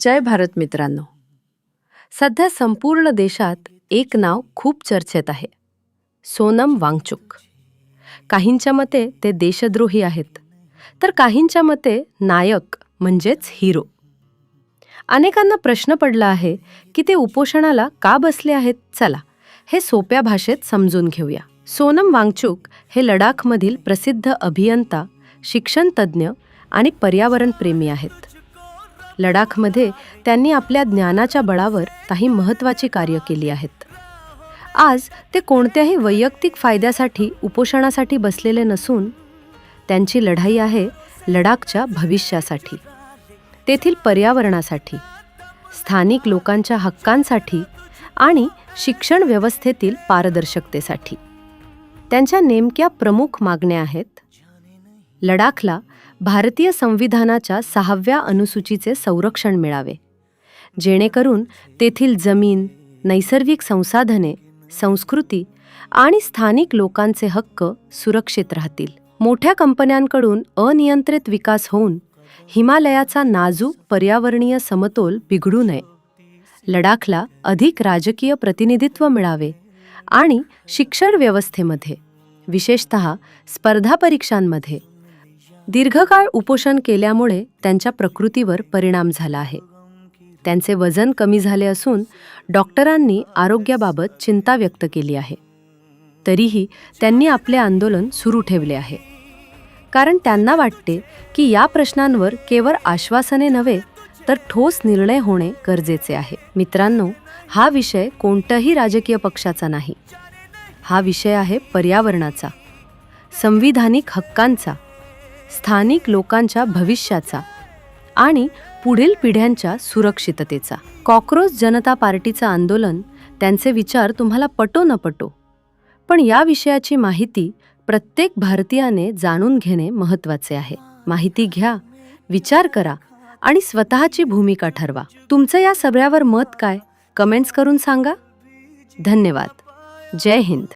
जय भारत मित्रांनो. सध्या संपूर्ण देशात एक नाव खूप चर्चेत आहे, सोनम वांगचुक. काहींच्या मते ते देशद्रोही आहेत, तर काहींच्या मते नायक म्हणजेच हिरो. अनेकांना प्रश्न पडला आहे की ते उपोषणाला का बसले आहेत. चला हे सोप्या भाषेत समजून घेऊया. सोनम वांगचुक हे लडाखमधील प्रसिद्ध अभियंता, शिक्षणतज्ज्ञ आणि पर्यावरणप्रेमी आहेत. लडाखमध्ये त्यांनी आपल्या ज्ञानाच्या बळावर काही महत्त्वाची कार्य केली आहेत. आज ते कोणत्याही वैयक्तिक फायद्यासाठी उपोषणासाठी बसलेले नसून त्यांची लढाई आहे लडाखच्या भविष्यासाठी, तेथील पर्यावरणासाठी, स्थानिक लोकांच्या हक्कांसाठी आणि शिक्षण व्यवस्थेतील पारदर्शकतेसाठी. त्यांच्या नेमक्या प्रमुख मागण्या आहेत: लडाखला भारतीय संविधानाच्या 6व्या अनुसूचीचे संरक्षण मिळावे, जेणेकरून तेथील जमीन, नैसर्गिक संसाधने, संस्कृती आणि स्थानिक लोकांचे हक्क सुरक्षित राहतील. मोठ्या कंपन्यांकडून अनियंत्रित विकास होऊन हिमालयाचा नाजूक पर्यावरणीय समतोल बिघडू नये. लडाखला अधिक राजकीय प्रतिनिधित्व मिळावे आणि शिक्षण व्यवस्थेमध्ये, विशेषतः स्पर्धा परीक्षांमध्ये दीर्घकाळ उपोषण केल्यामुळे त्यांच्या प्रकृतीवर परिणाम झाला आहे. त्यांचे वजन कमी झाले असून डॉक्टरांनी आरोग्याबाबत चिंता व्यक्त केली आहे. तरीही त्यांनी आपले आंदोलन सुरू ठेवले आहे, कारण त्यांना वाटते की या प्रश्नांवर केवळ आश्वासने नव्हे तर ठोस निर्णय होणे गरजेचे आहे. मित्रांनो, हा विषय कोणत्याही राजकीय पक्षाचा नाही. हा विषय आहे पर्यावरणाचा, संविधानिक हक्कांचा, स्थानिक लोकांच्या भविष्याचा आणि पुढील पिढ्यांच्या सुरक्षिततेचा. कॉकरोच जनता पार्टीचं आंदोलन, त्यांचे विचार तुम्हाला पटो न पटो, पण या विषयाची माहिती प्रत्येक भारतीयाने जाणून घेणे महत्त्वाचे आहे. माहिती घ्या, विचार करा आणि स्वतःची भूमिका ठरवा. तुमचं या सगळ्यावर मत काय? कमेंट्स करून सांगा. धन्यवाद. जय हिंद.